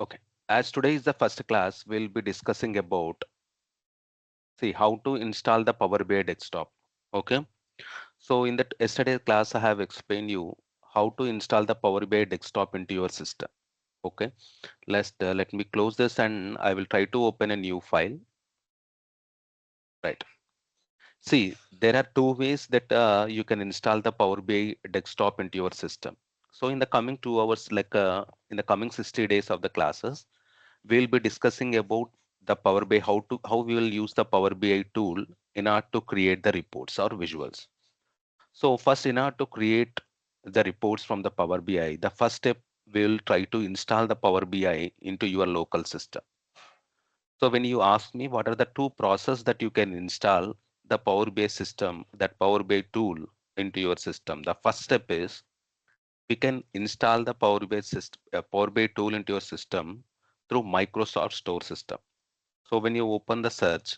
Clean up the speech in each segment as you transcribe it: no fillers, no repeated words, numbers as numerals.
Okay. As today is the first class, we'll be discussing about how to install the Power BI desktop. Okay. So in that yesterday class, I have explained you how to install the Power BI desktop into your system. Okay. Let me close this and I will try to open a new file. Right. See, there are two ways that you can install the Power BI desktop into your system. So in the coming 2 hours, in the coming 60 days of the classes, we'll be discussing about the Power BI, how we will use the Power BI tool in order to create the reports or visuals. So first, in order to create the reports from the Power BI, the first step we'll try to install the Power BI into your local system. So when you ask me what are the two processes that you can install the Power BI system, that Power BI tool into your system, the first step is we can install the Power BI system, Power BI tool into your system through Microsoft Store system. So when you open the search,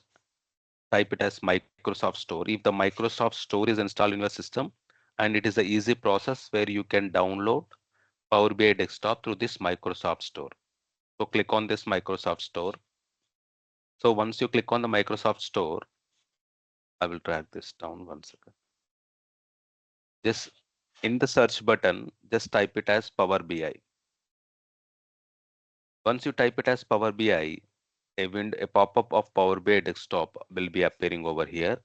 type it as Microsoft Store. If the Microsoft Store is installed in your system, and it is an easy process where you can download Power BI desktop through this Microsoft Store. So click on this Microsoft Store. So once you click on the Microsoft Store, I will drag this down 1 second. Just in the search button, just type it as Power BI. Once you type it as Power BI, a pop-up of Power BI desktop will be appearing over here.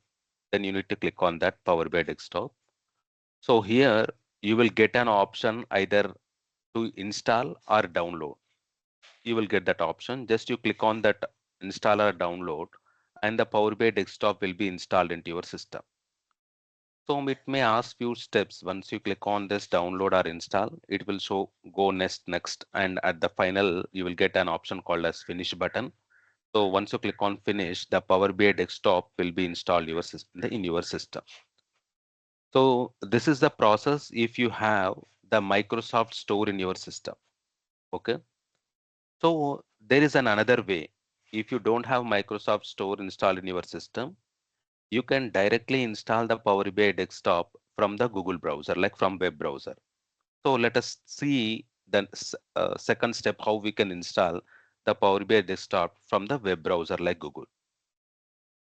Then you need to click on that Power BI desktop. So here you will get an option either to install or download. You will get that option. Just you click on that install or download and the Power BI desktop will be installed into your system. So it may ask few steps. Once you click on this download or install, it will show go next and at the final you will get an option called as finish button. So once you click on finish, the Power BI desktop will be installed in your system. So this is the process if you have the Microsoft Store in your system. Okay. So there is another way. If you don't have Microsoft Store installed in your system, you can directly install the Power BI desktop from the Google browser, like from web browser. So let us see the second step, how we can install the Power BI desktop from the web browser like Google.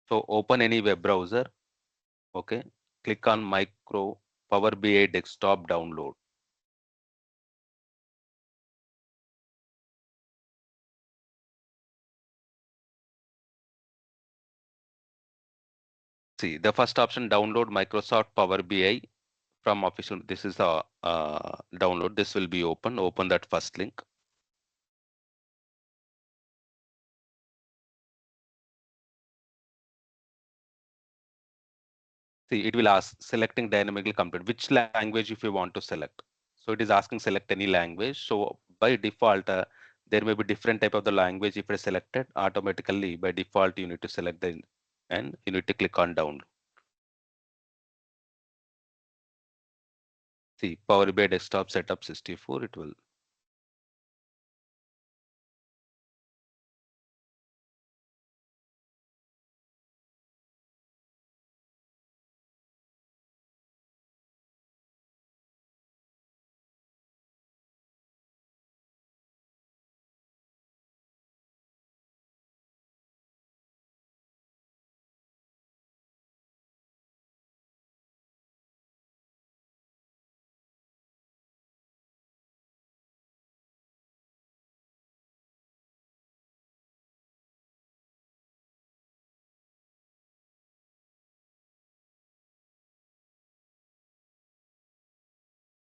So open any web browser, okay? Click on Micro Power BI desktop download. See the first option, download Microsoft Power BI from official. This is the download. This will be open. Open that first link. See, it will ask selecting dynamically complete which language if you want to select. So it is asking select any language. So by default, there may be different type of the language. If it is selected automatically by default, you need to select the and you need to click on download. See, Power BI desktop setup 64. It will.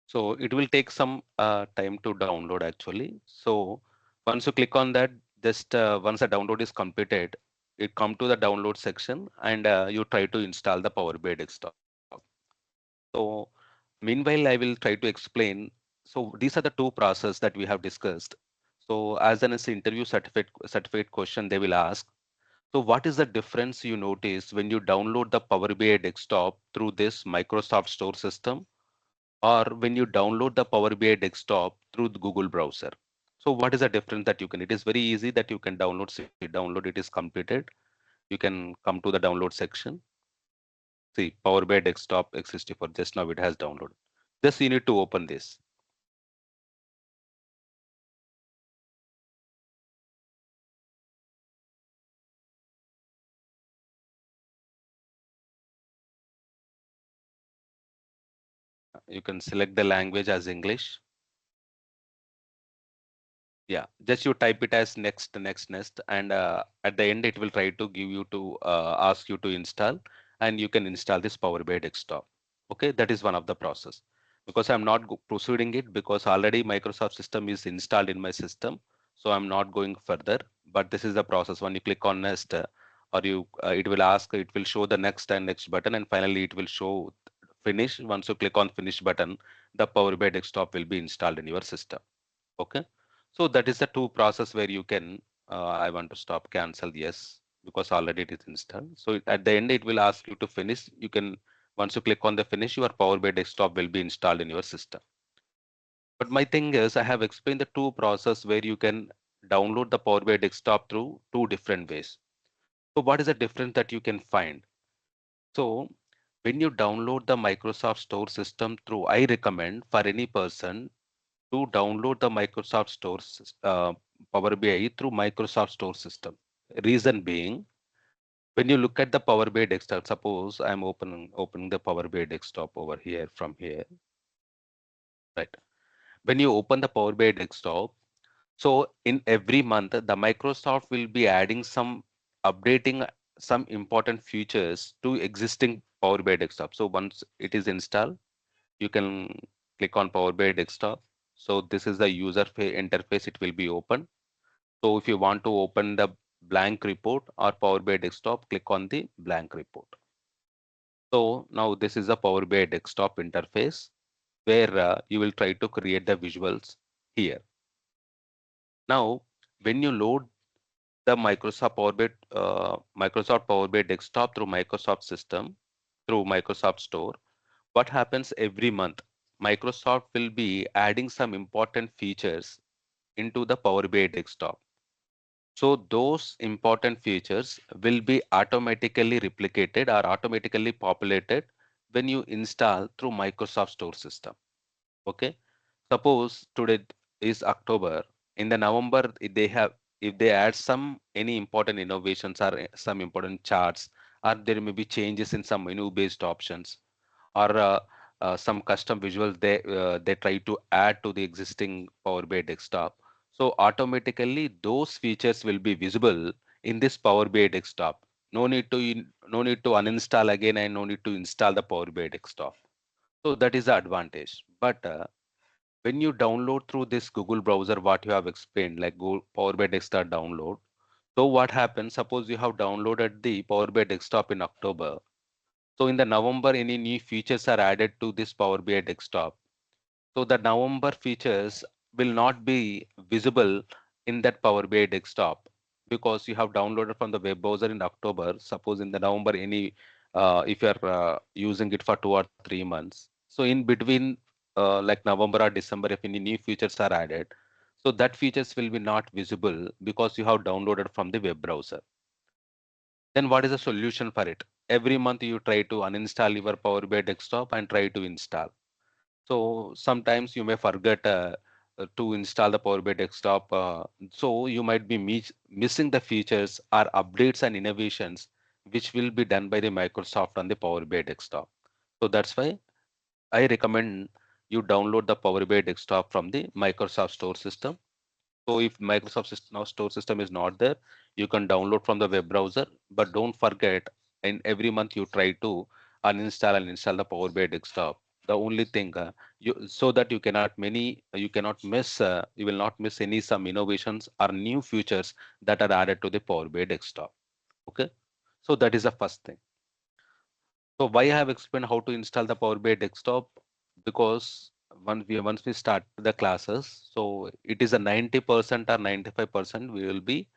So it will take some time to download actually. So once you click on that, just once the download is completed, it come to the download section and you try to install the Power BI desktop. So meanwhile, I will try to explain. So these are the two processes that we have discussed. So as an interview certificate question, they will ask. So what is the difference you notice when you download the Power BI desktop through this Microsoft Store system or when you download the Power BI desktop through the Google browser? So what is the difference that you can? It is very easy that you can download. See, download it is completed. You can come to the download section. See, Power BI desktop X64. Just now it has downloaded. Just you need to open this. you can select the language as English. Yeah, just you type it as next, and at the end it will try to give you to ask you to install, and you can install this Power BI desktop. Okay, that is one of the process. Because I'm not proceeding it because already Microsoft system is installed in my system, so I'm not going further. But this is the process. When you click on next, or you it will ask, it will show the next and next button, and finally it will show finish. Once you click on finish button, the Power BI desktop will be installed in your system. Okay, so that is the two process where you can I want to stop, cancel, yes, because already it is installed. So at the end it will ask you to finish. You can, once you click on the finish, your Power BI desktop will be installed in your system. But my thing is, I have explained the two process where you can download the Power BI desktop through two different ways. So what is the difference that you can find? So when you download the Microsoft Store system through, I recommend for any person to download the Microsoft Store Power BI through Microsoft Store system. Reason being, when you look at the Power BI desktop, suppose I'm opening the Power BI desktop over here from here, right? When you open the Power BI desktop, so in every month, the Microsoft will be adding some updating some important features to existing Power BI desktop. So once it is installed, you can click on Power BI desktop. So this is the user interface. It will be open. So if you want to open the blank report or Power BI desktop, click on the blank report. So now this is a Power BI desktop interface where you will try to create the visuals here. Now, when you load the Microsoft Power BI desktop through Microsoft system, through Microsoft Store, what happens every month? Microsoft will be adding some important features into the Power BI desktop. So those important features will be automatically replicated or automatically populated when you install through Microsoft Store system. Okay. Suppose today is October. In the November, if they add some any important innovations or some important charts, or there may be changes in some menu based options, or some custom visuals they try to add to the existing Power BI desktop. So automatically those features will be visible in this Power BI desktop. No need to uninstall again and no need to install the Power BI desktop. So that is the advantage. But when you download through this Google browser, what you have explained, like Google Power BI desktop download. So what happens? Suppose you have downloaded the Power BI desktop in October. So in the November, any new features are added to this Power BI desktop. So the November features will not be visible in that Power BI desktop because you have downloaded from the web browser in October. Suppose in the November, any if you are using it for 2 or 3 months. So in between, like November or December, if any new features are added, so that features will be not visible because you have downloaded from the web browser. Then what is the solution for it? Every month you try to uninstall your Power BI desktop and try to install. So sometimes you may forget to install the Power BI desktop. So you might be missing the features or updates and innovations which will be done by the Microsoft on the Power BI desktop. So that's why I recommend you download the Power BI desktop from the Microsoft Store system. So if Microsoft now Store system is not there, you can download from the web browser. But don't forget, in every month you try to uninstall and install the Power BI desktop. The only thing so that you cannot miss you will not miss any some innovations or new features that are added to the Power BI desktop. Okay, so that is the first thing. So why I have explained how to install the Power BI desktop? Because once we start the classes, so it is a 90% or 95% we will be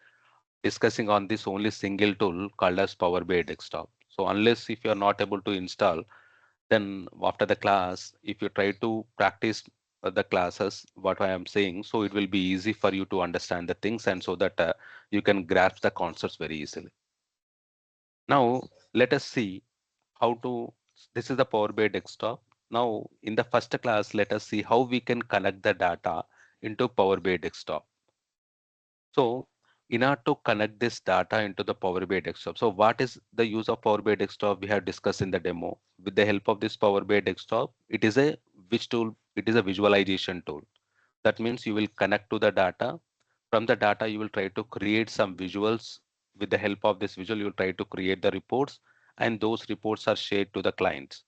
discussing on this only single tool called as Power BI desktop. So unless if you are not able to install, then after the class, if you try to practice the classes, what I am saying, so it will be easy for you to understand the things and so that you can grasp the concepts very easily. Now let us see how to, this is the Power BI desktop. Now in the first class, let us see how we can connect the data into Power BI desktop. So in order to connect this data into the Power BI desktop, so what is the use of Power BI desktop we have discussed in the demo? With the help of this Power BI desktop, it is a which tool? It is a visualization tool. That means you will connect to the data. From the data, you will try to create some visuals. With the help of this visual, you will try to create the reports, and those reports are shared to the clients.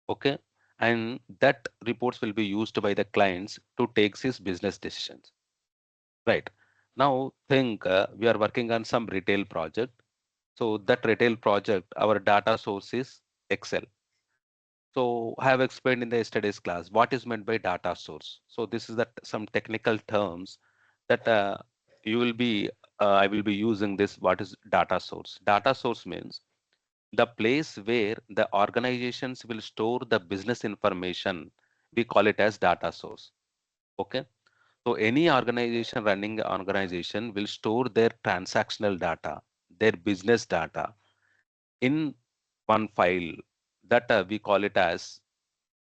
Okay. And that reports will be used by the clients to take his business decisions. Right. Now think we are working on some retail project. So that retail project, our data source is Excel. So I have explained in the yesterday's class what is meant by data source. So this is that some technical terms that you will be I will be using this. What is data source? Data source means the place where the organizations will store the business information. We call it as data source. Okay. So any organization running an organization will store their transactional data, their business data in one file that we call it as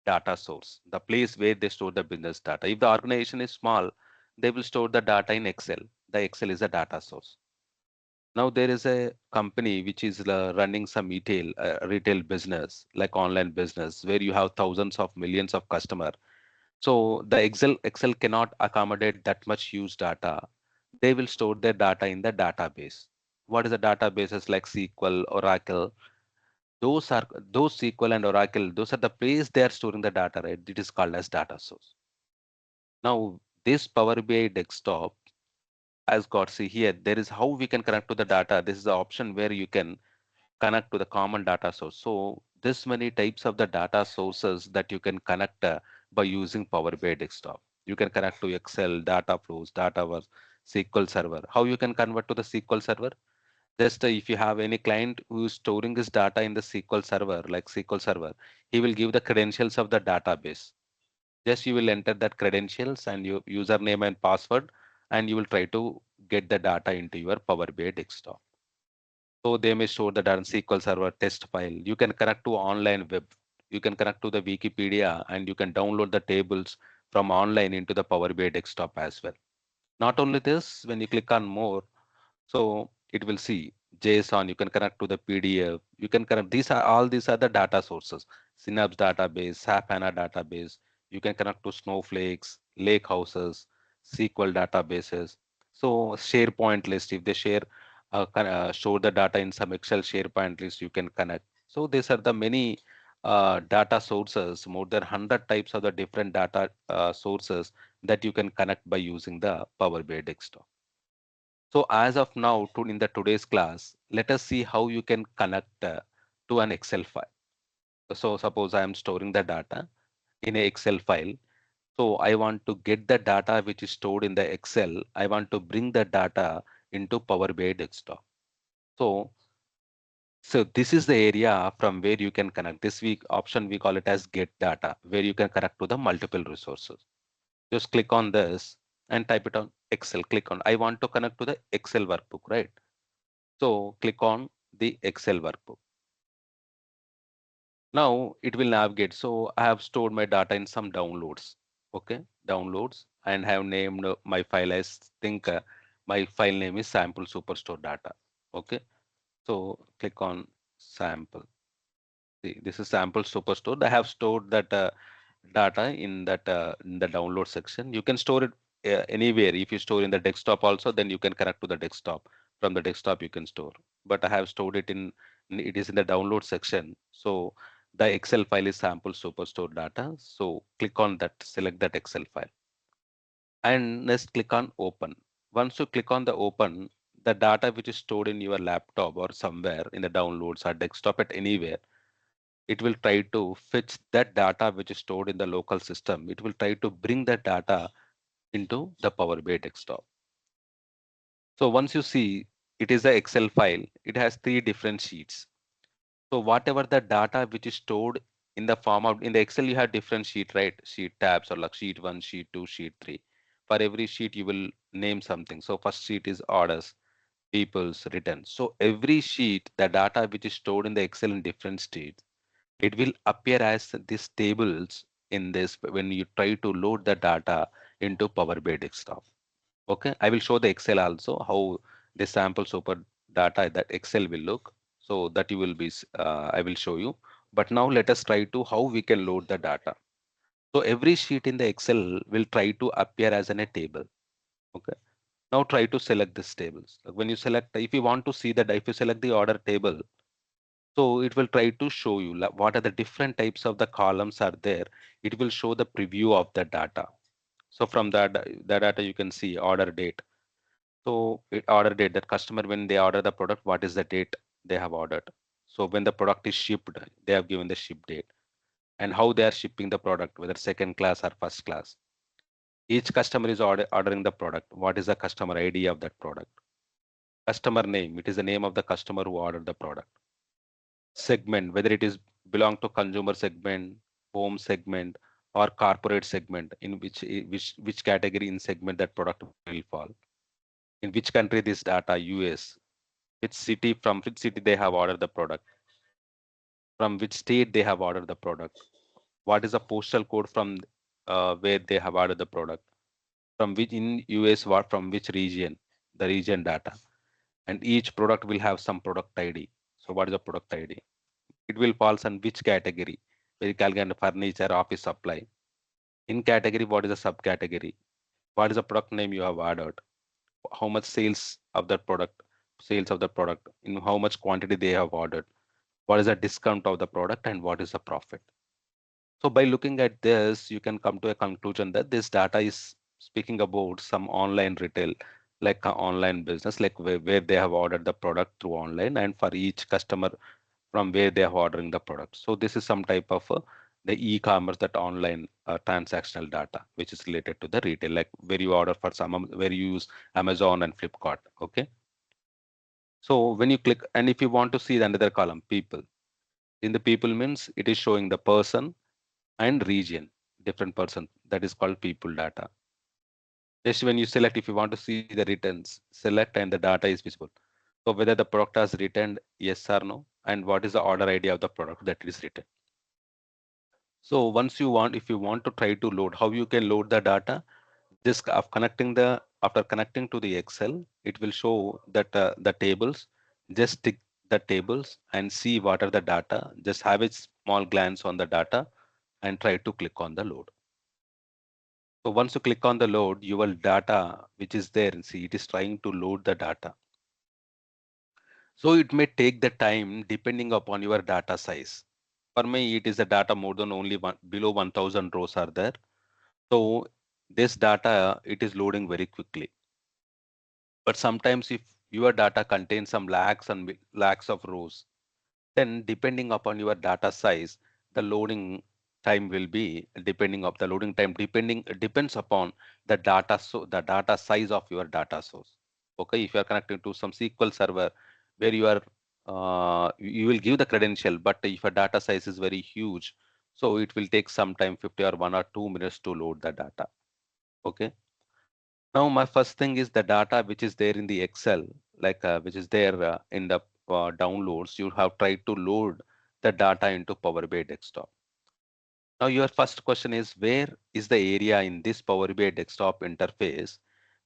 data source, the place where they store the business data. If the organization is small, they will store the data in Excel. The Excel is a data source. Now there is a company which is running some retail business, like online business, where you have thousands of millions of customer. So the Excel cannot accommodate that much huge data. They will store their data in the database. What is the databases like SQL, Oracle? Those SQL and Oracle. Those are the place they are storing the data, right? It is called as data source. Now this Power BI desktop has got, see here, there is how we can connect to the data. This is the option where you can connect to the common data source. So this many types of the data sources that you can connect by using Power BI desktop. You can connect to Excel, data flows, data was SQL server. How you can convert to the SQL server? Just if you have any client who is storing his data in the SQL server, like SQL server, he will give the credentials of the database. Just you will enter that credentials and your username and password, and you will try to get the data into your Power BI desktop. So they may store the data in SQL Server test file. You can connect to online web. You can connect to the Wikipedia and you can download the tables from online into the Power BI desktop as well. Not only this, when you click on more, so it will see JSON, you can connect to the PDF, you can connect, these are the data sources. Synapse database, SAP HANA database, you can connect to Snowflakes, lake houses, SQL databases. So SharePoint list, if they store the data in some Excel SharePoint list, you can connect. So these are the many data sources, more than 100 types of the different data sources that you can connect by using the Power BI desktop. So as of now, in the today's class, let us see how you can connect to an Excel file. So suppose I am storing the data in a Excel file. So I want to get the data which is stored in the Excel. I want to bring the data into Power BI desktop. So, so this is the area from where you can connect. This week option we call it as get data, where you can connect to the multiple resources. Just click on this and type it on Excel. Click on I want to connect to the Excel workbook, right? So click on the Excel workbook. Now it will navigate. So I have stored my data in some downloads. Okay, downloads, and have named my file as think my file name is sample superstore data. Okay, so click on sample. See, this is sample superstore. I have stored that data in the download section. You can store it anywhere. If you store in the desktop also, then you can connect to the desktop. From the desktop you can store. But I have stored it it is in the download section. So the Excel file is sample superstore data. So click on that, select that Excel file, and next click on open. Once you click on the open, the data which is stored in your laptop or somewhere in the downloads or desktop at anywhere, it will try to fetch that data which is stored in the local system. It will try to bring that data into the Power BI desktop. So once you see it is the Excel file, it has three different sheets. So whatever the data which is stored in the form of in the Excel, you have different sheet, right? Sheet tabs or like sheet one, sheet two, sheet three. For every sheet, you will name something. So first sheet is orders, people's written. So every sheet, the data which is stored in the Excel in different states, it will appear as these tables in this when you try to load the data into Power BI desktop. Okay, I will show the Excel also how the sample super data that Excel will look. So that you will be, I will show you. But now let us try to how we can load the data. So every sheet in the Excel will try to appear as in a table. Okay. Now try to select these tables. Like when you select, if you want to see that, if you select the order table, so it will try to show you like, what are the different types of the columns are there. It will show the preview of the data. So from the data you can see order date. So it order date, that customer when they order the product, what is the date they have ordered. So when the product is shipped, they have given the ship date and how they are shipping the product, whether second class or first class. Each customer is ordering the product. What is the customer ID of that product? Customer name, it is the name of the customer who ordered the product. Segment, whether it is belong to consumer segment, home segment, or corporate segment, in which category in segment that product will fall. In which country this data, US, which city, from which city they have ordered the product, from which state they have ordered the product, what is the postal code from where they have ordered the product, from which in US, what from which region, the region data, and each product will have some product ID. So what is the product ID? It will fall on which category? Vehicle and furniture, office supply. In category, what is the subcategory? What is the product name you have ordered? How much sales of the product, in how much quantity they have ordered, what is the discount of the product, and what is the profit. So by looking at this, you can come to a conclusion that this data is speaking about some online retail, like an online business, like where they have ordered the product through online, and for each customer from where they are ordering the product. So this is some type of the e-commerce, that online transactional data, which is related to the retail, like where you order for some, where you use Amazon and Flipkart. Okay. So when you click, and if you want to see the another column, people, in the people means it is showing the person and region, different person, that is called people data. Just when you select, if you want to see the returns, select and the data is visible. So whether the product has returned, yes or no, and what is the order ID of the product that is written. So once you want, if you want to try to load, how you can load the data, just of connecting the, after connecting to the Excel, it will show that the tables, just tick the tables and see what are the data, just have a small glance on the data and try to click on the load. So once you click on the load, your data which is there, and see it is trying to load the data. So it may take the time depending upon your data size. For me, it is a data more than only one, below 1000 rows are there. So this data, it is loading very quickly. But sometimes if your data contains some lakhs and lakhs of rows, then depending upon your data size, the loading time will be depending of the loading time depends upon the data, so the data size of your data source. Okay, if you are connecting to some SQL server where you are you will give the credential, but if a data size is very huge, so it will take some time, 50 or 1 or 2 minutes to load the data. Okay. Now, my first thing is the data which is there in the Excel, like which is there in the downloads. You have tried to load the data into Power BI desktop. Now, your first question is, where is the area in this Power BI desktop interface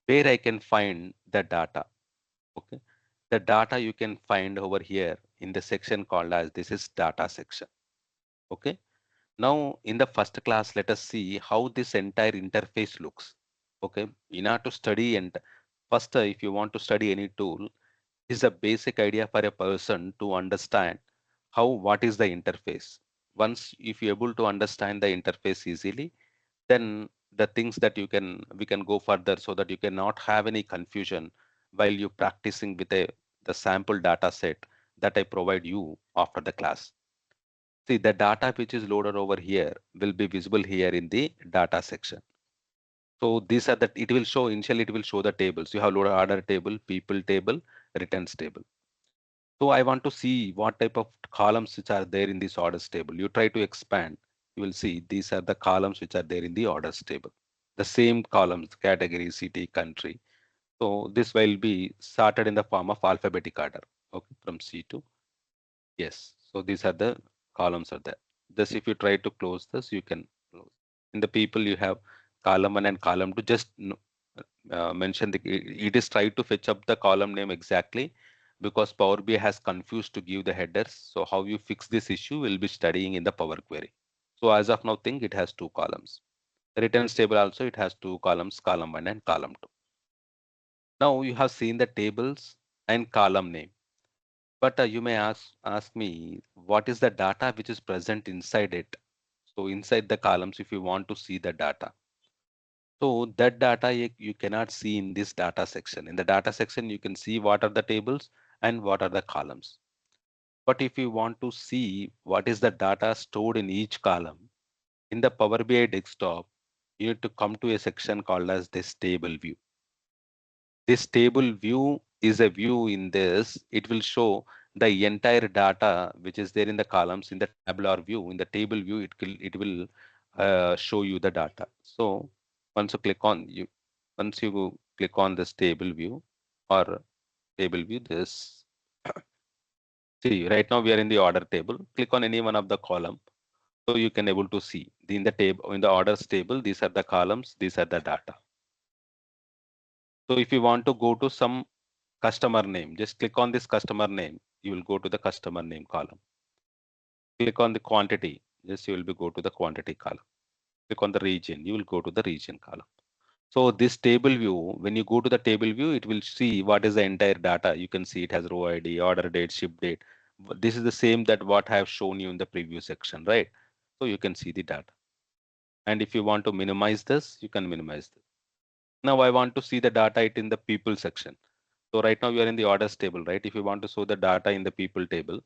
where I can find the data? Okay, the data you can find over here in the section called as, this is data section. Okay. Now, in the first class, let us see how this entire interface looks. Okay, in order to study, and first, if you want to study any tool, is a basic idea for a person to understand how, what is the interface. Once if you're able to understand the interface easily, then the things that we can go further, so that you cannot have any confusion while you practicing with the sample data set that I provide you after the class. See, the data which is loaded over here will be visible here in the data section. So these are it will show, initially it will show the tables. You have loaded order table, people table, returns table. So I want to see what type of columns which are there in this orders table. You try to expand, you will see these are the columns which are there in the orders table. The same columns, category, city, country. So this will be sorted in the form of alphabetic order. Okay, from C to yes. So these are the columns are there. Just if you try to close this, you can close. In the people, you have column 1 and column 2. Just mention it is try to fetch up the column name exactly, because Power BI has confused to give the headers. So how you fix this issue, we'll be studying in the Power Query. So as of now, think it has two columns. Returns table also it has two columns, column 1 and column 2. Now you have seen the tables and column name. But you may ask me what is the data which is present inside it. So inside the columns, if you want to see the data, so that data you cannot see in this data section. In the data section, you can see what are the tables and what are the columns. But if you want to see what is the data stored in each column, in the Power BI desktop, you need to come to a section called as this table view. This table view is a view in this. It will show the entire data which is there in the columns in the tabular view. In the table view, it will show you the data. So once you click on this table view or table view, this see right now we are in the order table. Click on any one of the column, so you can able to see in the table in the orders table. These are the columns. These are the data. So if you want to go to some customer name, just click on this customer name. You will go to the customer name column. Click on the quantity, just you will be go to the quantity column. Click on the region, you will go to the region column. So this table view, when you go to the table view, it will see what is the entire data. You can see it has row ID, order date, ship date. This is the same that what I have shown you in the previous section, right? So you can see the data. And if you want to minimize this, you can minimize this. Now I want to see the data it in the people section. So right now you are in the orders table, right? If you want to show the data in the people table,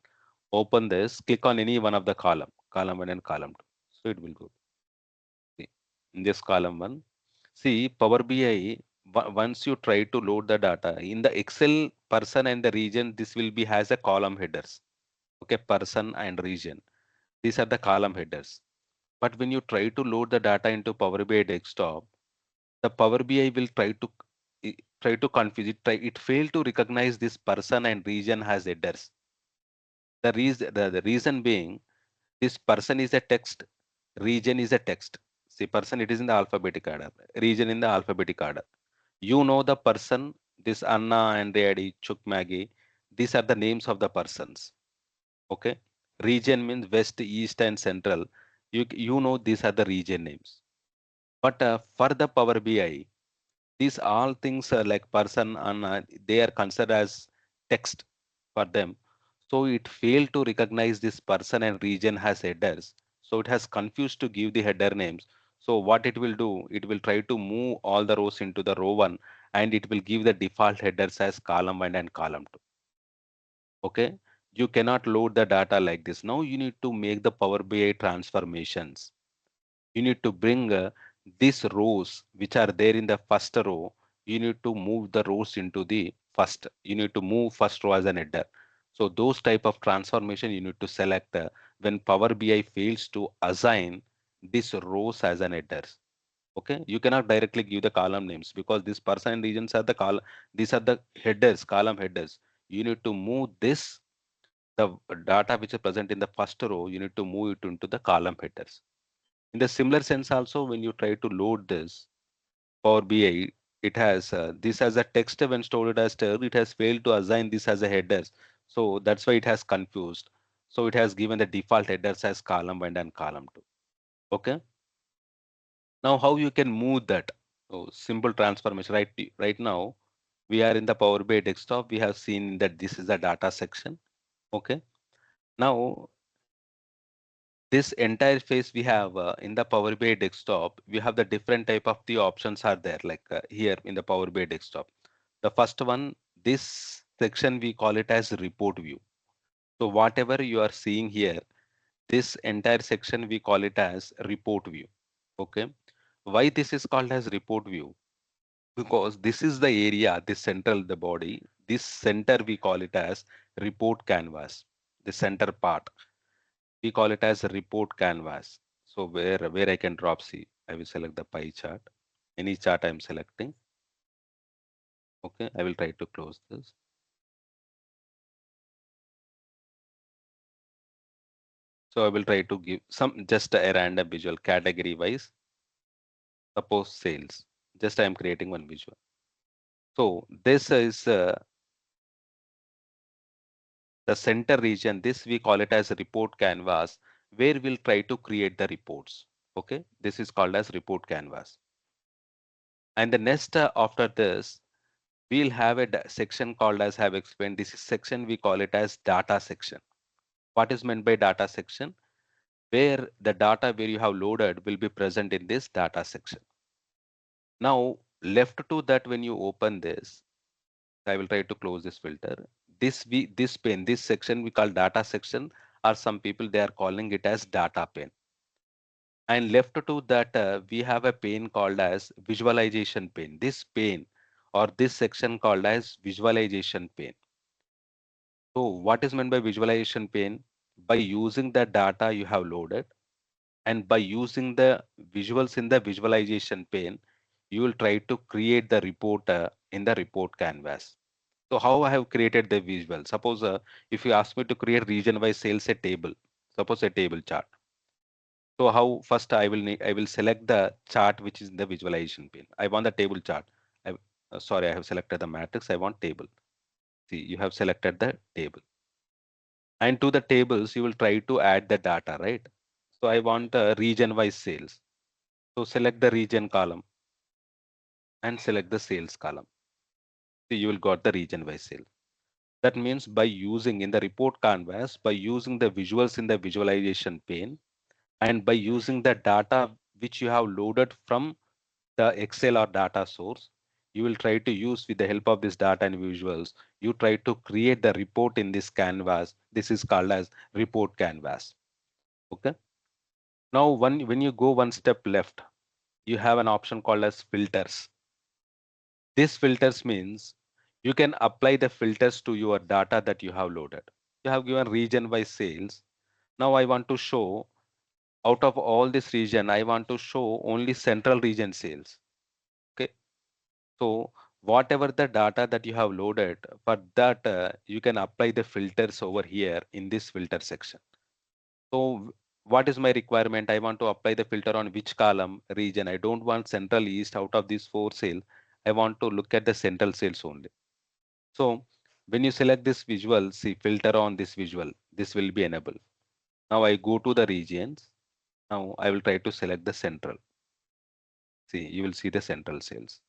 open this, click on any one of the column 1 and column 2. So it will go. See, in this column 1, see Power BI, once you try to load the data in the Excel person and the region, this will be has a column headers. Okay, person and region. These are the column headers. But when you try to load the data into Power BI desktop, the Power BI will try to confuse it. It failed to recognize this person and region as headers. The reason being this person is a text, region is a text. See, person it is in the alphabetic order, region in the alphabetic order. You know the person, this Anna and Daddy, Chuk Maggie, these are the names of the persons. Okay. Region means west, east, and central. You know these are the region names. But for the Power BI, these all things like person and they are considered as text for them. So it failed to recognize this person and region as headers. So it has confused to give the header names. So what it will do, it will try to move all the rows into the row 1 and it will give the default headers as column 1 and column 2. Okay. You cannot load the data like this. Now you need to make the Power BI transformations. You need to bring these rows which are there in the first row. You need to move the rows into the first. You need to move first row as an header. So those type of transformation you need to select when Power BI fails to assign these rows as an headers. Okay, you cannot directly give the column names because this person and regions are the column. These are the headers, column headers. You need to move this the data which is present in the first row. You need to move it into the column headers. In the similar sense also, when you try to load this Power BI, it has this as a text when stored as text, it has failed to assign this as a headers. So that's why it has confused. So it has given the default headers as column 1 and column 2. Okay. Now how you can move that? Oh, simple transformation. Right now, we are in the Power BI desktop. We have seen that this is the data section. Okay. Now this entire phase we have in the Power BI desktop, we have the different type of the options are there like here in the Power BI desktop. The first one, this section we call it as report view. So whatever you are seeing here, this entire section we call it as report view. Okay. Why this is called as report view? Because this is the area, this central the body, this center we call it as report canvas, the center part we call it as a report canvas. So where I can drop C, I will select the pie chart. Any chart I'm selecting. Okay, I will try to close this. So I will try to give some just a random visual category wise. Suppose sales. Just I am creating one visual. So this is the center region. This we call it as a report canvas. where we'll try to create the reports. Okay, this is called as report canvas. And the next after this, we'll have a section called as have explained. This is section we call it as data section. What is meant by data section? Where the data where you have loaded will be present in this data section. Now, left to that, when you open this, I will try to close this filter. This pane, this section we call data section, or some people they are calling it as data pane. And left to that, we have a pane called as visualization pane. This pane or this section called as visualization pane. So what is meant by visualization pane? By using the data you have loaded and by using the visuals in the visualization pane, you will try to create the report in the report canvas. So how I have created the visual? Suppose if you ask me to create region-wise sales a table, suppose a table chart. So how first I will select the chart which is in the visualization pane. I want the table chart. I, sorry, I have selected the matrix. I want table. See, you have selected the table. And to the tables, you will try to add the data, right? So I want region-wise sales. So select the region column and select the sales column. So you will got the region-wise sales. That means by using in the report canvas, by using the visuals in the visualization pane, and by using the data which you have loaded from the Excel or data source, you will try to use with the help of this data and visuals, you try to create the report in this canvas. This is called as report canvas. Okay. Now, when you go one step left, you have an option called as filters. This filters means you can apply the filters to your data that you have loaded. You have given region by sales. Now I want to show out of all this region, I want to show only central region sales. Okay. So whatever the data that you have loaded, for that you can apply the filters over here in this filter section. So what is my requirement? I want to apply the filter on which column region. I don't want central east out of these four sales. I want to look at the central sales only. So when you select this visual, see filter on this visual, this will be enabled. Now I go to the regions. Now I will try to select the central. See, you will see the central sales.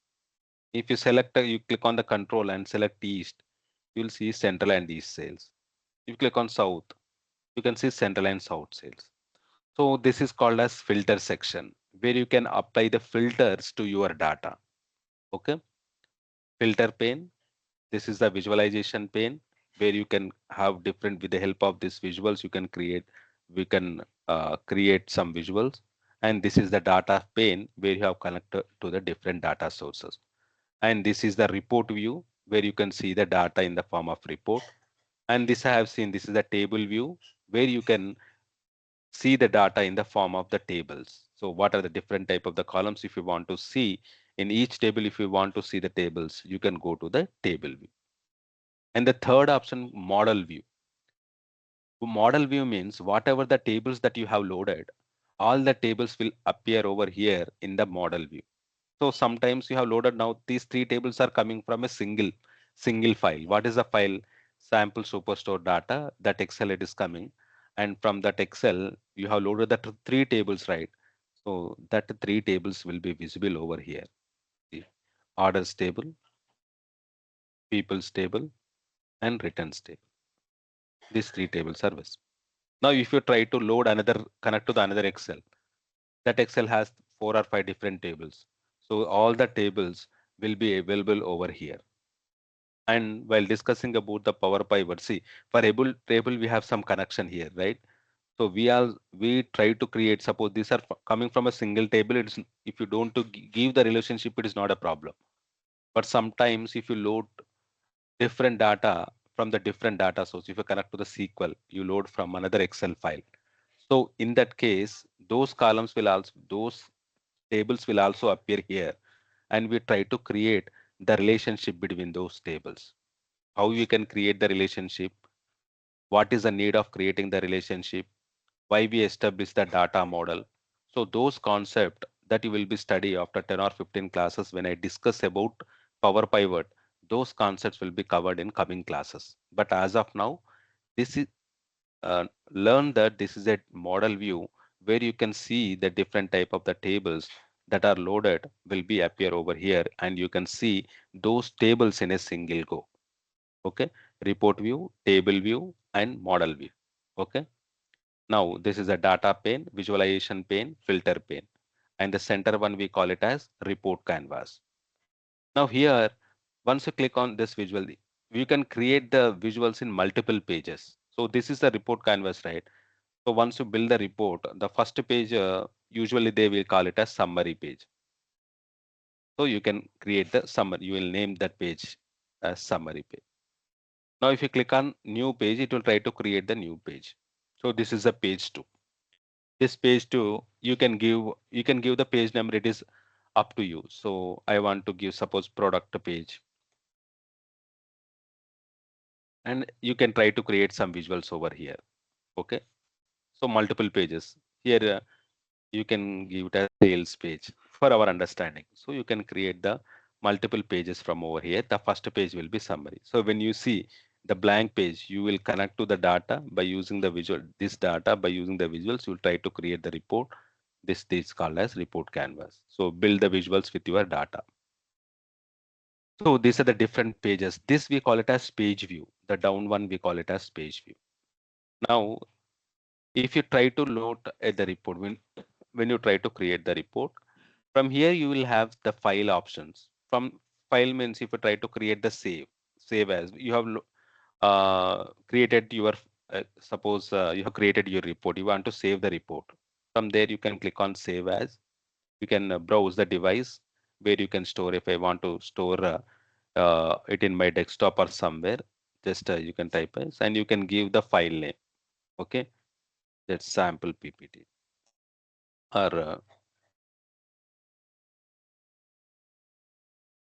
If you select, you click on the control and select east, you will see central and east sales. If you click on south, you can see central and south sales. So this is called as filter section where you can apply the filters to your data. Okay. Filter pane. This is the visualization pane where you can have different with the help of these visuals. You can create, we can create some visuals. And this is the data pane where you have connected to the different data sources. And this is the report view where you can see the data in the form of report. And this I have seen, this is the table view where you can see the data in the form of the tables. So what are the different type of the columns? If you want to see in each table, if you want to see the tables, you can go to the table view. And the third option, model view. Model view means whatever the tables that you have loaded, all the tables will appear over here in the model view. So sometimes you have loaded now these three tables are coming from a single file. What is the file? Sample superstore data, that Excel it is coming. And from that Excel, you have loaded that three tables, right? So that three tables will be visible over here. The orders table, people's table, and returns table. These three tables are visible. Now, if you try to load another, connect to the another Excel, that Excel has four or five different tables. So all the tables will be available over here. And while discussing about the Power Pivot, see, for able table, we have some connection here, right? So we try to create, suppose these are coming from a single table. It's if you don't to give the relationship, it is not a problem. But sometimes if you load different data from the different data source, if you connect to the SQL, you load from another Excel file. So in that case, those columns will also, those tables will also appear here. And we try to create the relationship between those tables. How we can create the relationship, what is the need of creating the relationship, why we establish the data model. So those concepts that you will be study after 10 or 15 classes when I discuss about Power Pivot, those concepts will be covered in coming classes. But as of now, this is learn that this is a model view where you can see the different type of the tables that are loaded will be appear over here, and you can see those tables in a single go. Okay, report view, table view, and model view. Okay, now this is a data pane, visualization pane, filter pane, and the center one we call it as report canvas. Now here, once you click on this visual, you can create the visuals in multiple pages. So this is the report canvas, right? So once you build the report, the first page, usually they will call it as summary page. So you can create the summary. You will name that page as summary page. Now if you click on new page, it will try to create the new page. So this is the page two. This page two, you can give the page number. It is up to you. So I want to give suppose product page, and you can try to create some visuals over here. Okay, so multiple pages here. You can give it a sales page for our understanding. So you can create the multiple pages from over here. The first page will be summary. So when you see the blank page, you will connect to the data by using the visual. This data by using the visuals, you will try to create the report. This is called as report canvas. So build the visuals with your data. So these are the different pages. This we call it as page view. The down one we call it as page view. Now, if you try to load the report, when you try to create the report, from here you will have the file options. From file means if you try to create the save as you have created your suppose you have created your report. You want to save the report. From there you can click on save as. You can browse the device where you can store. If I want to store it in my desktop or somewhere, just you can type as, and you can give the file name. Okay, that's sample PPT or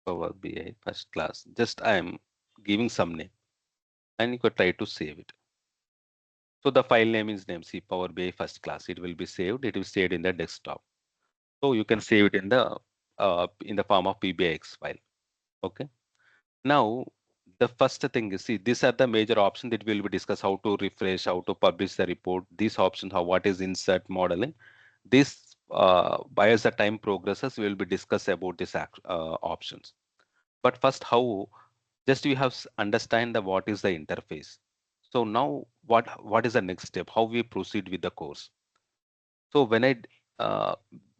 Power BI first class. Just I am giving some name, and you could try to save it. So the file name is name C Power BI first class. It will be saved. It will saved in the desktop. So you can save it in the form of PBX file. Okay. Now the first thing is, see, these are the major options that will be discussed: how to refresh, how to publish the report. These options, how what is insert modeling. This as the time progresses, we will be discuss about these options. But first, how just we have understand the what is the interface. So now what is the next step? How we proceed with the course? So when uh,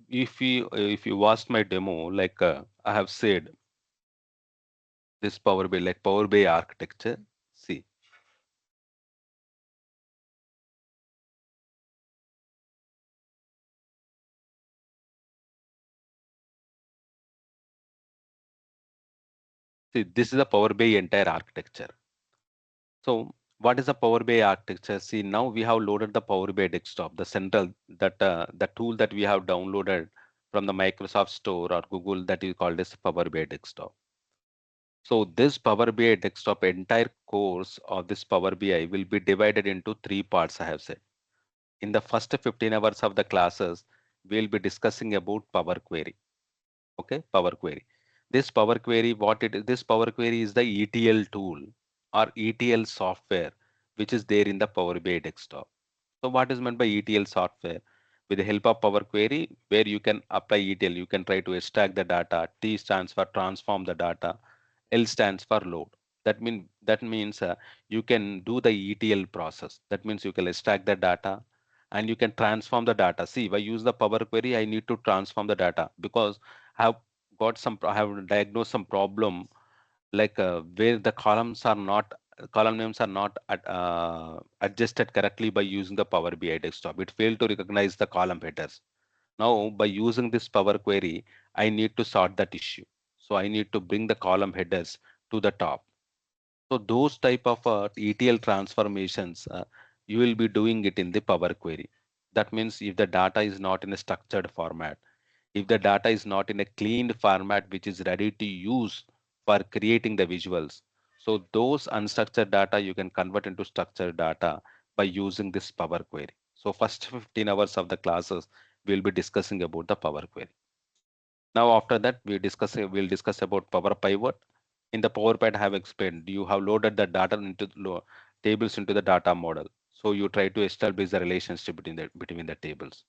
if you watched my demo, like I have said, this Power BI like Power BI architecture. See, see, this is a Power BI entire architecture. So what is the Power BI architecture? See, now we have loaded the Power BI desktop, the central that the tool that we have downloaded from the Microsoft Store or Google, that is called as Power BI desktop. So this Power BI desktop entire course of this Power BI will be divided into three parts, I have said. In the first 15 hours of the classes, we'll be discussing about Power Query. Okay, Power Query. This Power Query, what it is, this Power Query is the ETL tool or ETL software which is there in the Power BI desktop. So what is meant by ETL software? With the help of Power Query, where you can apply ETL, you can try to extract the data. T stands for transform the data. L stands for load. That means you can do the ETL process. That means you can extract the data and you can transform the data. See, if I use the Power Query, I need to transform the data because I have I have diagnosed some problem like where the column names are not adjusted correctly by using the Power BI desktop. It failed to recognize the column headers. Now by using this Power Query, I need to sort that issue. So I need to bring the column headers to the top. So those type of ETL transformations, you will be doing it in the Power Query. That means if the data is not in a structured format, if the data is not in a cleaned format which is ready to use for creating the visuals, so those unstructured data you can convert into structured data by using this Power Query. So first 15 hours of the classes we'll be discussing about the Power Query. Now after that we'll discuss about Power Pivot. In the Power Pivot I have explained you have loaded the data into tables into the data model. So you try to establish the relationship between the tables.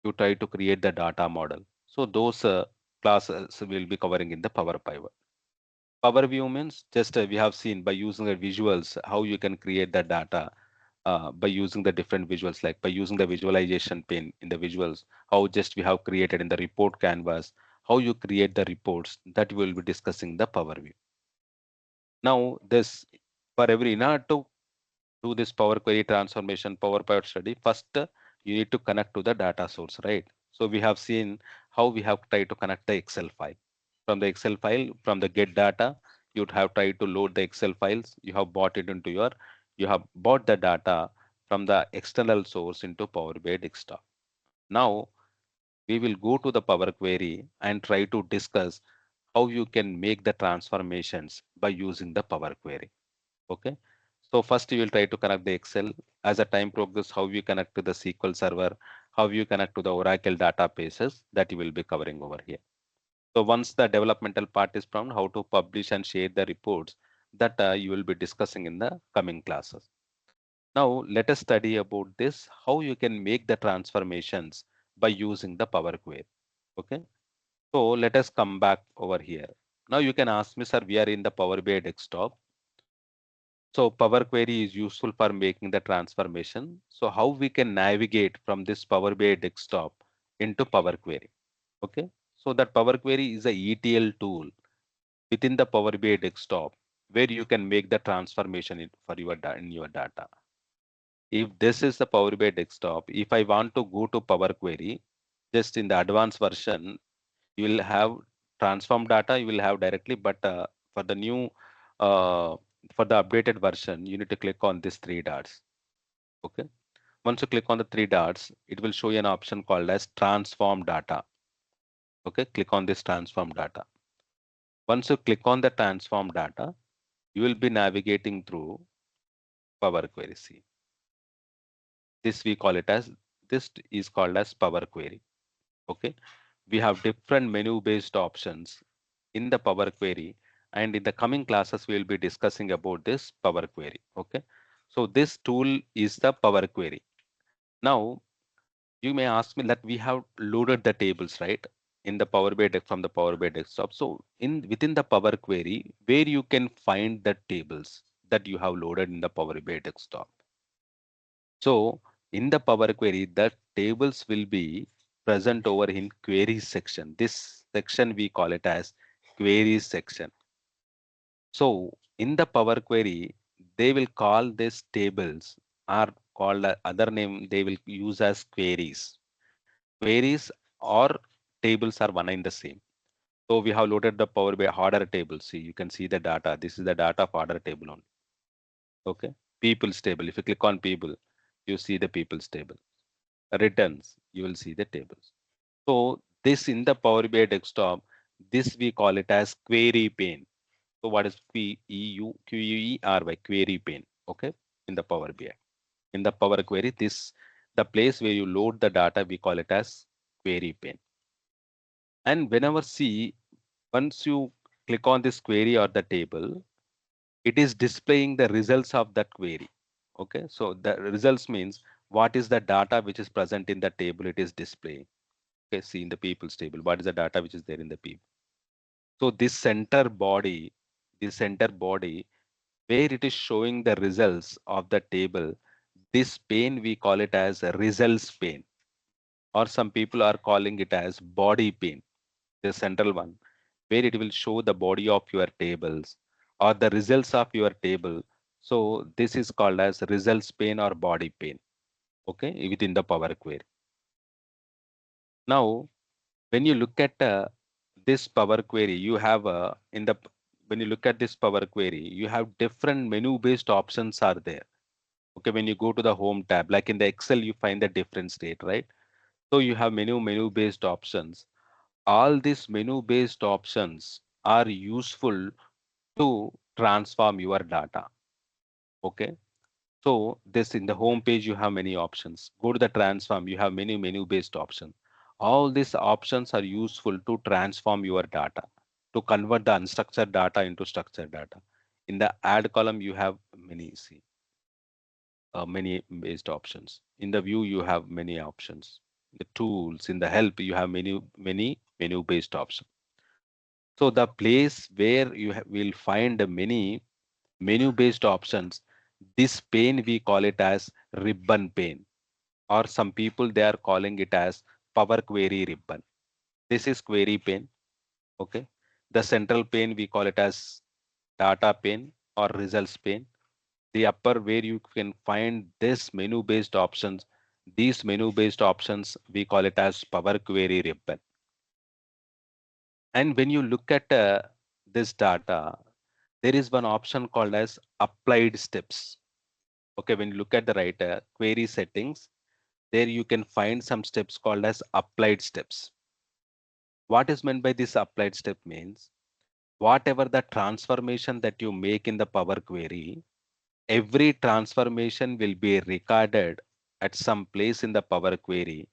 You try to create the data model. So those classes will be covering in the Power Pivot. Power View means just we have seen by using the visuals how you can create the data by using the different visuals, like by using the visualization pane in the visuals, how just we have created in the report canvas, how you create the reports that we will be discussing the Power View. Now this for every in order to do this Power Query transformation, Power Pivot study, first you need to connect to the data source, right? So we have seen how we have tried to connect the Excel file. From the Excel file, from the get data, you'd have tried to load the Excel files. You have bought it into your, you have bought the data from the external source into Power BI desktop. Now we will go to the Power Query and try to discuss how you can make the transformations by using the Power Query. Okay. So first you will try to connect the Excel. As a time progress, how you connect to the SQL server, how you connect to the Oracle databases, that you will be covering over here. So once the developmental part is found, how to publish and share the reports, that you will be discussing in the coming classes. Now let us study about this, how you can make the transformations by using the Power Query. Okay. So let us come back over here. Now you can ask me, sir, we are in the Power BI desktop. So Power Query is useful for making the transformation. So how we can navigate from this Power BI desktop into Power Query? Okay. So that Power Query is a ETL tool within the Power BI desktop where you can make the transformation for your in your data. If this is the Power BI desktop, if I want to go to Power Query, just in the advanced version, you will have transform data, you will have directly, but for the new, uh, for the updated version, you need to click on these three dots. Okay. Once you click on the three dots, it will show you an option called as transform data. Okay. Click on this transform data. Once you click on the transform data, you will be navigating through Power Query. See, this we call it as, this is called as Power Query. Okay. We have different menu based options in the Power Query, and in the coming classes we will be discussing about this Power Query. Okay. So this tool is the Power Query. Now you may ask me that we have loaded the tables, right, in the Power BI from the Power BI desktop. So in within the Power Query, where you can find the tables that you have loaded in the Power BI desktop. So in the Power Query, the tables will be present over in queries section. This section we call it as queries section. So in the Power Query, they will call these tables, are called other name, they will use as queries. Queries or tables are one and the same. So we have loaded the Power BI order table. See, you can see the data. This is the data of order table only. Okay. People's table. If you click on people, you see the people's table. Returns, you will see the tables. So this in the Power BI desktop, this we call it as query pane. So what is QUERY, query pane? Okay. In the Power BI. In the Power Query, this the place where you load the data, we call it as query pane. And whenever see, once you click on this query or the table, it is displaying the results of that query. Okay, so the results means what is the data which is present in the table, it is displaying. Okay, see in the people's table, what is the data which is there in the people. So this center body where it is showing the results of the table, this pane we call it as a results pane, or some people are calling it as body pane, the central one, where it will show the body of your tables or the results of your table. So this is called as results pane or body pane. Okay, within the Power Query. Now, when you look at this Power Query, you have when you look at this Power Query, you have different menu-based options are there. Okay, when you go to the Home tab, like in the Excel, you find the different state, right? So you have menu-based options. All these menu-based options are useful to transform your data. Okay. So this in the home page, you have many options. Go to the transform, you have many menu-based options. All these options are useful to transform your data, to convert the unstructured data into structured data. In the add column, you have many. See. many based options. In the view, you have many options. The tools, in the help, you have many menu based options. So the place where will find the many menu based options, this pane we call it as ribbon pane, or some people they are calling it as Power Query ribbon. This is query pane. Okay. The central pane we call it as data pane or results pane. The upper where you can find this menu based options, these menu based options we call it as Power Query ribbon. And when you look at this data, there is one option called as applied steps. Okay, when you look at the right query settings, there you can find some steps called as applied steps. What is meant by this applied step means whatever the transformation that you make in the Power Query, every transformation will be recorded at some place in the Power Query.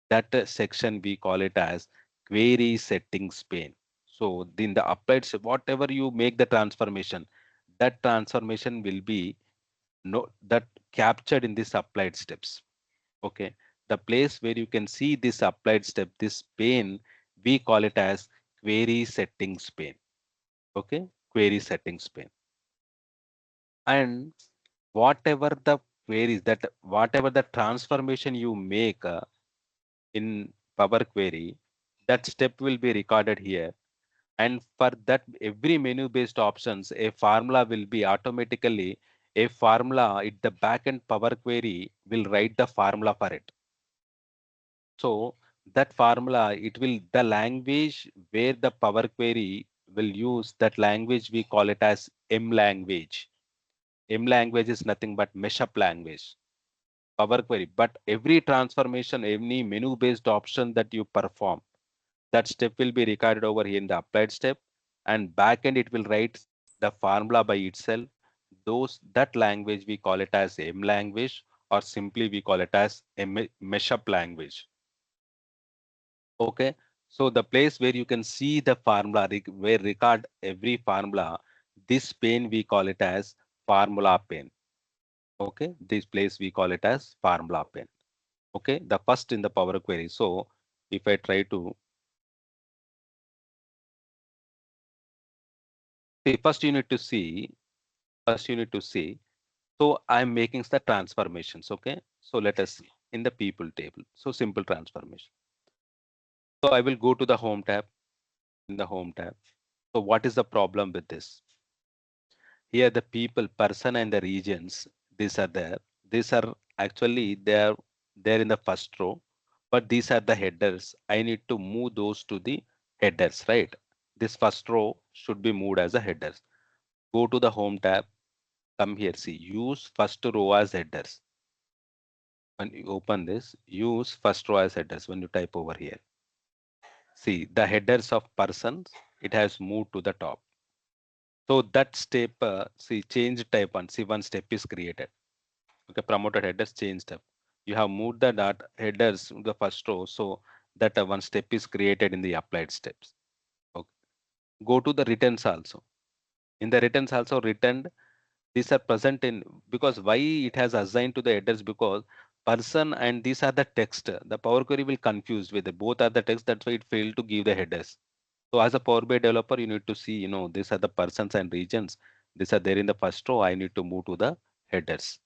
That section we call it as query settings pane. So in the applied step, whatever you make the transformation, that transformation will be no that captured in this applied steps. Okay, the place where you can see this applied step, this pane, we call it as query settings pane. Okay, query settings pane. And whatever the queries that whatever the transformation you make in Power Query, that step will be recorded here. And for that, every menu based options, a formula will be automatically a formula. It the backend Power Query will write the formula for it. So that formula, it will the language where the Power Query will use that language we call it as M language. M language is nothing but mashup language. Power Query. But every transformation, any menu based option that you perform, that step will be recorded over here in the applied step, and backend it will write the formula by itself. Those that language we call it as M language, or simply we call it as a mashup language. Okay, so the place where you can see the formula where record every formula, this pane we call it as formula pane. Okay, this place we call it as formula pane. Okay, the first in the Power Query. So if I try to see, first you need to see. So I'm making the transformations. Okay, so let us see in the people table. So simple transformation. So I will go to the home tab. In the home tab. So what is the problem with this? Here the people, person and the regions, these are there. These are actually there in the first row, but these are the headers. I need to move those to the headers, right? This first row should be moved as a headers. Go to the home tab, come here, see, use first row as headers. When you open this, use first row as headers when you type over here. See, the headers of persons, it has moved to the top. So that step, see, change type one, see, one step is created. Okay, promoted headers change step. You have moved the data headers to the first row, so that one step is created in the applied steps. Okay. Go to the returns also. In the returns also returned, these are present in because why it has assigned to the headers because person and these are the text. The Power Query will confuse with both are the text. That's why it failed to give the headers. So as a Power BI developer, you need to see, these are the persons and regions. These are there in the first row. I need to move to the headers.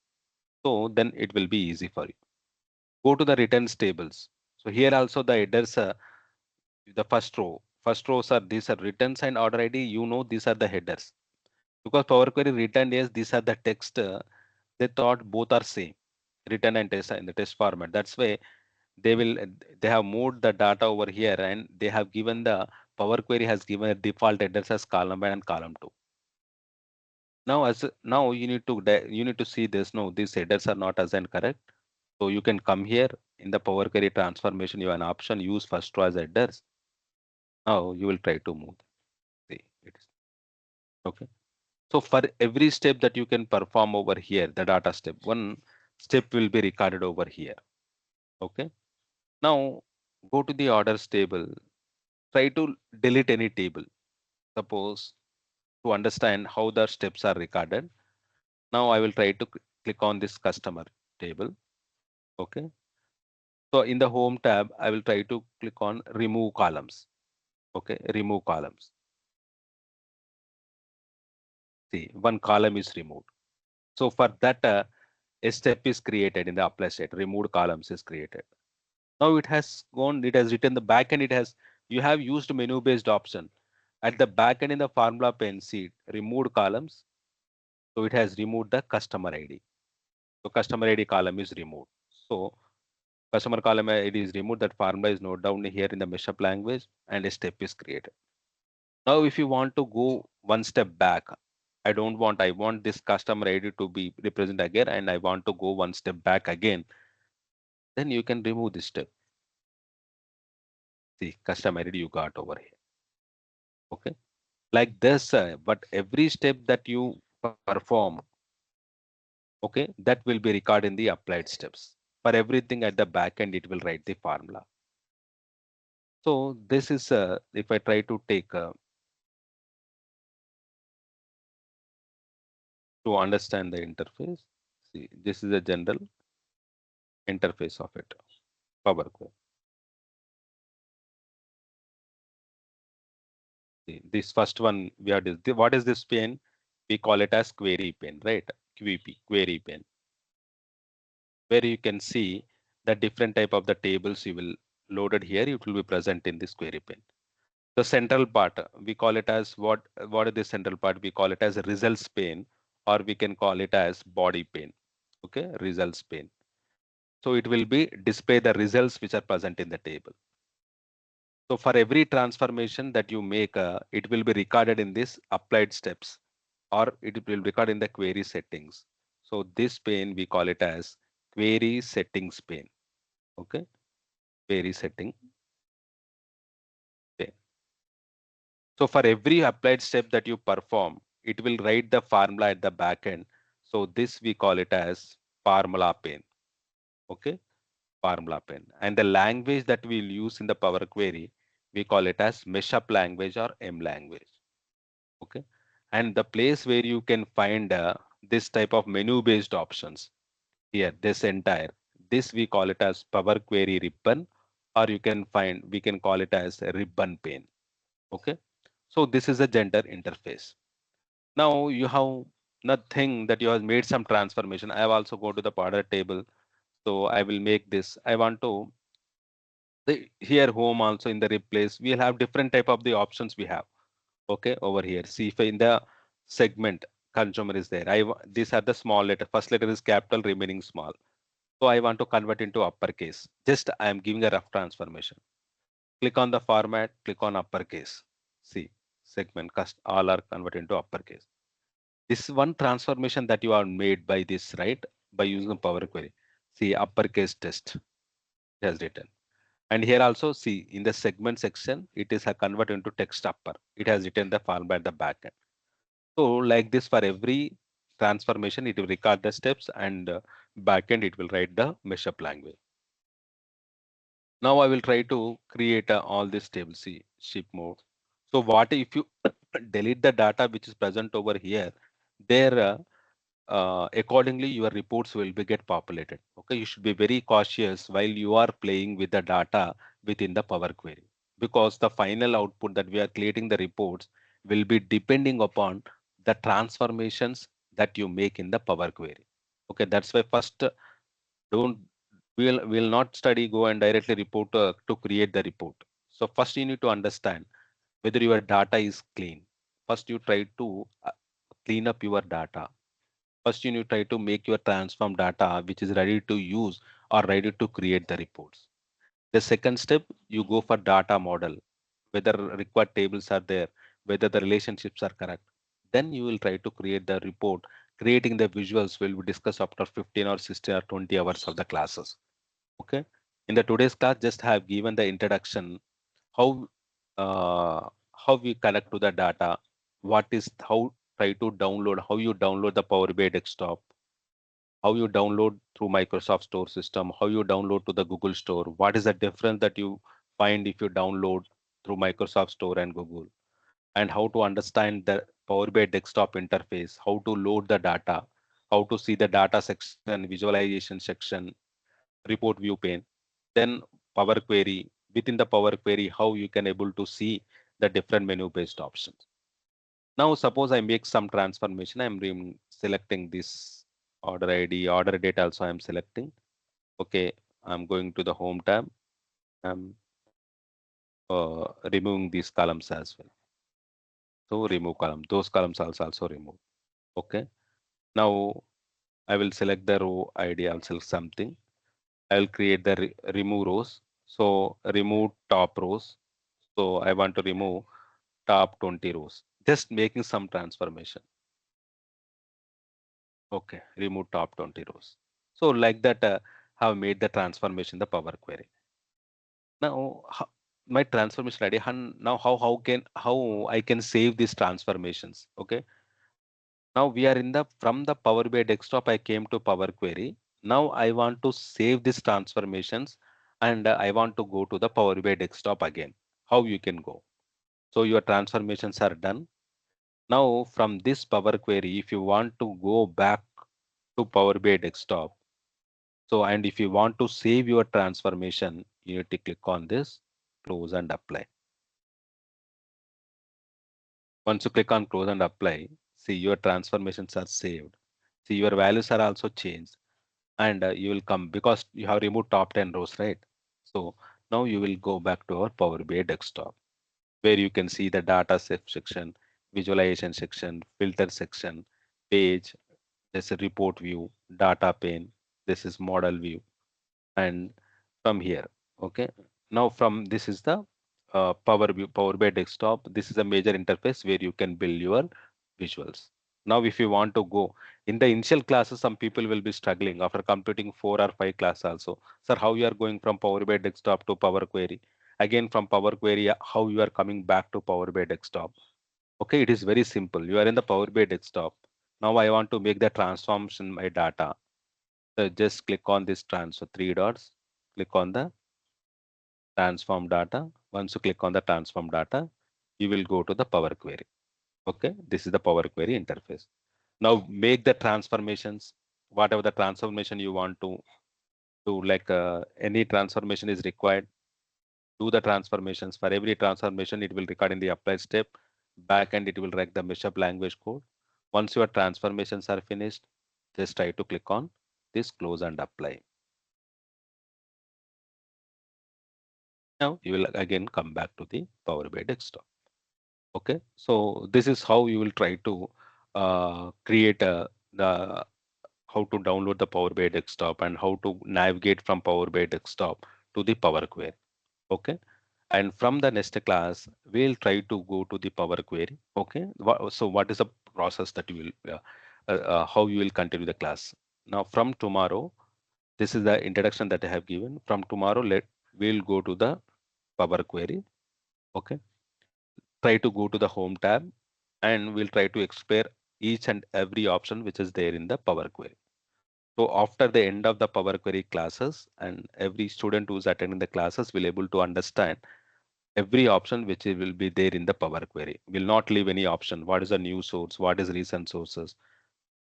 So then it will be easy for you. Go to the returns tables. So here also the headers, the first row. First rows are these are returns and order ID. These are the headers because Power Query returned is these are the text. They thought both are same, return and test in the test format. That's why they will they have moved the data over here and they have given the Power Query has given a default headers as column 1 and column 2. Now you need to see this. No, these headers are not assigned correct. So you can come here in the Power Query transformation. You have an option use first row as headers. Now you will try to move. See, it is okay. So for every step that you can perform over here, the data step, one step will be recorded over here. Okay. Now go to the orders table. Try to delete any table. Suppose to understand how the steps are recorded. Now I will try to click on this customer table. Okay. So in the home tab, I will try to click on remove columns. Okay, remove columns. See, one column is removed. So for that, a step is created in the apply state. Removed columns is created. Now it has gone. It has written the backend. It has you have used menu based option at the backend in the formula pane. See removed columns. So it has removed the customer ID. So customer ID column is removed. So customer column ID is removed. That formula is noted down here in the mashup language, and a step is created. Now, if you want to go one step back, I want this customer ID to be represented again, and I want to go one step back again, then you can remove this step. See, customer ID you got over here. Okay. Like this, but every step that you perform, okay, that will be recorded in the applied steps. For everything at the back end, it will write the formula. So this is, if I try to take to understand the interface, see, this is a general interface of it, Power Query. This first one we are what is this pane? We call it as query pane, right? QP, query pane, where you can see the different type of the tables you will loaded here. It will be present in this query pane. The central part we call it as what is the central part? We call it as a results pane, or we can call it as body pane. Okay, results pane. So it will be display the results which are present in the table. So for every transformation that you make, it will be recorded in this applied steps, or it will record in the query settings. So this pane we call it as query settings pane. Okay, query setting pane. So for every applied step that you perform, it will write the formula at the back end. So this we call it as formula pane. Okay, formula pane. And the language that we'll use in the Power Query, we call it as mashup language or M language. Okay, and the place where you can find this type of menu based options here, this we call it as Power Query ribbon, or you can find we can call it as a ribbon pane. Okay, so this is a gender interface. Now you have nothing that you have made some transformation. I have also go to the powder table, so I will make this. I want to here home also in the replace we'll have different type of the options we have. Okay, over here, see if in the segment consumer is there. These are the small letter, first letter is capital, remaining small. So I want to convert into uppercase. Just I am giving a rough transformation. Click on the format, click on uppercase. See, segment all are converted into uppercase. This is one transformation that you are made by this, right? By using Power Query. See, uppercase test it has written. And here also see in the segment section, it is a convert into text upper. It has written the format at the back end. So like this for every transformation, it will record the steps, and backend it will write the mashup language. Now I will try to create all these tables, see ship mode. So what if you delete the data which is present over here, there accordingly your reports will be get populated. Okay, you should be very cautious while you are playing with the data within the Power Query, because the final output that we are creating the reports will be depending upon the transformations that you make in the Power Query. Okay, that's why first don't will not study go and directly report to create the report. So first you need to understand whether your data is clean. First you try to clean up your data. First, you need to try to make your transform data which is ready to use or ready to create the reports. The second step, you go for data model, whether required tables are there, whether the relationships are correct. Then you will try to create the report. Creating the visuals will be discussed after 15 or 16 or 20 hours of the classes. Okay. In the today's class, just have given the introduction, how how we connect to the data, what is how try to download, how you download the Power BI desktop, how you download through Microsoft Store system, how you download to the Google Store, what is the difference that you find if you download through Microsoft Store and Google, and how to understand the Power BI desktop interface, how to load the data, how to see the data section, visualization section, report view pane. Then Power Query. Within the Power Query, how you can able to see the different menu based options. Now suppose I make some transformation. I'm selecting this order ID, order date also I'm selecting. Okay, I'm going to the home tab. I'm removing these columns as well. So remove column. Those columns also remove. Okay. Now I will select the row ID. I'll select something. I will create the remove rows. So remove top rows. So I want to remove top 20 rows. Just making some transformation. Okay, remove top 20 rows. So like that, have made the transformation the Power Query. Now my transformation ID. Now how I can save these transformations? Okay. Now we are in the from the Power BI desktop. I came to Power Query. Now I want to save these transformations, and I want to go to the Power BI desktop again. How you can go? So your transformations are done. Now from this Power Query, if you want to go back to Power BI desktop, so and if you want to save your transformation, you need to click on this, close and apply. Once you click on close and apply, see your transformations are saved. See your values are also changed, and you will come because you have removed top 10 rows, right? So now you will go back to our Power BI desktop where you can see the data section, visualization section, filter section, page, there's a report view, data pane, this is model view, and from here, okay. Now from this is the Power BI desktop. This is a major interface where you can build your visuals. Now, if you want to go in the initial classes, some people will be struggling after completing 4 or 5 classes also. Sir, how you are going from Power BI desktop to Power Query? Again, from Power Query, how you are coming back to Power BI desktop? Okay, it is very simple. You are in the Power BI desktop. Now I want to make the transformation my data. So just click on this transfer 3 dots. Click on the transform data. Once you click on the transform data, you will go to the Power Query. Okay, this is the Power Query interface. Now make the transformations, whatever the transformation you want to do, like any transformation is required, do the transformations. For every transformation, it will record in the apply step. Backend, it will write the mesh up language code. Once your transformations are finished, just try to click on this close and apply. Now you will again come back to the Power BI desktop. Okay, so this is how you will try to create the how to download the Power BI desktop and how to navigate from Power BI desktop to the Power Query. Okay, and from the next class, we'll try to go to the Power Query. Okay, so what is the process that you will how you will continue the class? Now from tomorrow, this is the introduction that I have given. From tomorrow, we'll go to the Power Query. Okay, try to go to the home tab and we'll try to explore each and every option which is there in the Power Query. So after the end of the Power Query classes, and every student who's attending the classes will able to understand every option which will be there in the Power Query. Will not leave any option. What is a new source? What is recent sources?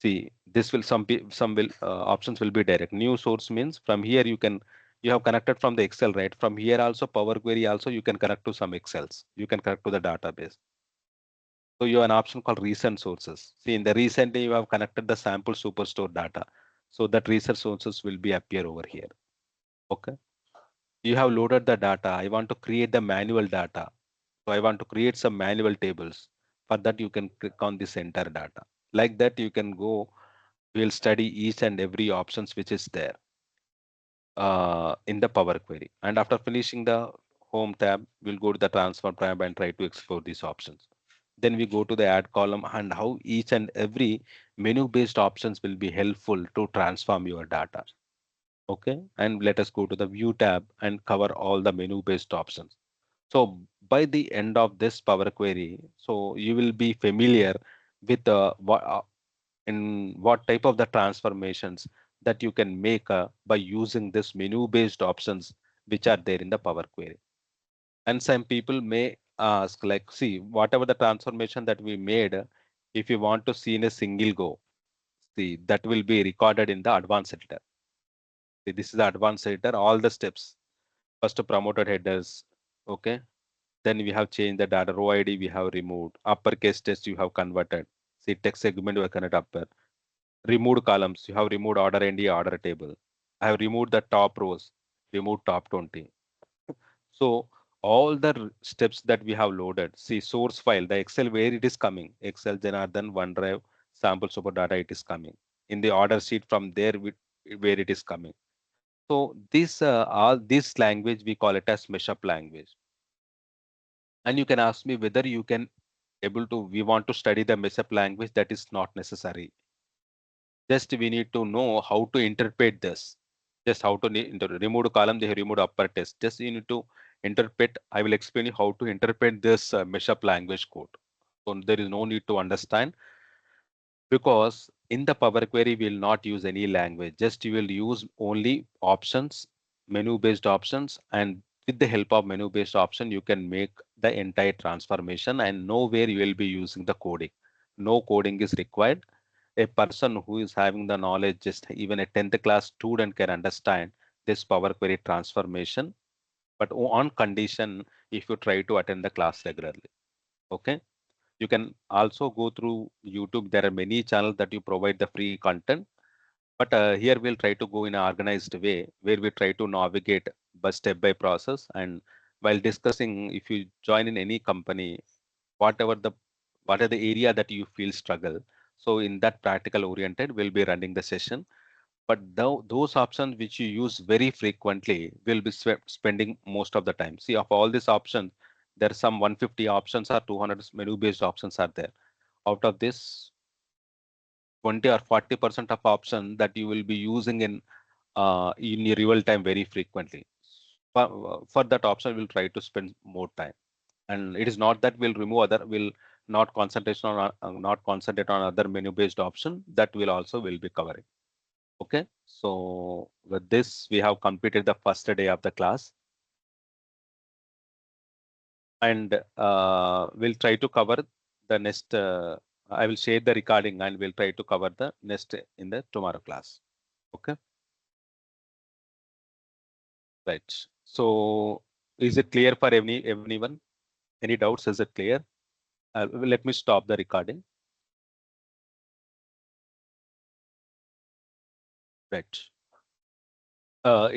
See, this will some will options will be direct. New source means from here you have connected from the Excel, right? From here also Power Query also you can connect to some Excels. You can connect to the database. So you have an option called recent sources. See, in the recently you have connected the sample superstore data. So that recent sources will be appear over here. Okay. You have loaded the data. I want to create the manual data. So I want to create some manual tables. For that, you can click on this enter data. Like that, you can go, we'll study each and every options which is there in the Power Query. And after finishing the home tab, we'll go to the transform tab and try to explore these options. Then we go to the add column and how each and every menu based options will be helpful to transform your data. Okay, and let us go to the view tab and cover all the menu based options. So by the end of this Power Query, so you will be familiar with in what type of the transformations that you can make by using this menu based options which are there in the Power Query. And some people may ask like, see, whatever the transformation that we made, if you want to see in a single go, See, that will be recorded in the advanced editor. See, this is the advanced editor, all the steps. First promoted headers, okay. Then we have changed the data row ID, we have removed. Uppercase text you have converted. See, text segment we have converted upper. Removed columns, you have removed order ND, order table. I have removed the top rows, removed top 20. So all the steps that we have loaded, see source file, the Excel where it is coming, Excel Janardhan, OneDrive, sample super data, it is coming. In the order sheet from there, where it is coming. So this all this language we call it as mashup language. And you can ask me whether you can able to we want to study the mashup language. That is not necessary. Just we need to know how to interpret this. Just how to remove column, they have removed upper test. Just you need to interpret. I will explain you how to interpret this mashup language code. So there is no need to understand, because in the Power Query we will not use any language. Just you will use only options, menu based options, and with the help of menu based option you can make the entire transformation, and nowhere you will be using the coding. No coding is required. A person who is having the knowledge, just even a 10th class student can understand this Power Query transformation, but on condition if you try to attend the class regularly. Okay. You can also go through YouTube. There are many channels that you provide the free content, but here we'll try to go in an organized way where we try to navigate by step by process. And while discussing, if you join in any company, whatever the what are the area that you feel struggle, so in that practical oriented we'll be running the session. But those options which you use very frequently will be spending most of the time. See, of all these options, there are some 150 options or 200 menu based options are there. Out of this, 20 or 40% of option that you will be using in your real time very frequently. For that option, we'll try to spend more time. And it is not that we'll remove other, will not concentrate on other menu based option, that will also will be covering. Okay, so with this, we have completed the first day of the class, and we'll try to cover the next. I will share the recording, and we'll try to cover the next in the tomorrow class. Okay, right. So, is it clear for anyone? Any doubts? Is it clear? Let me stop the recording. Right.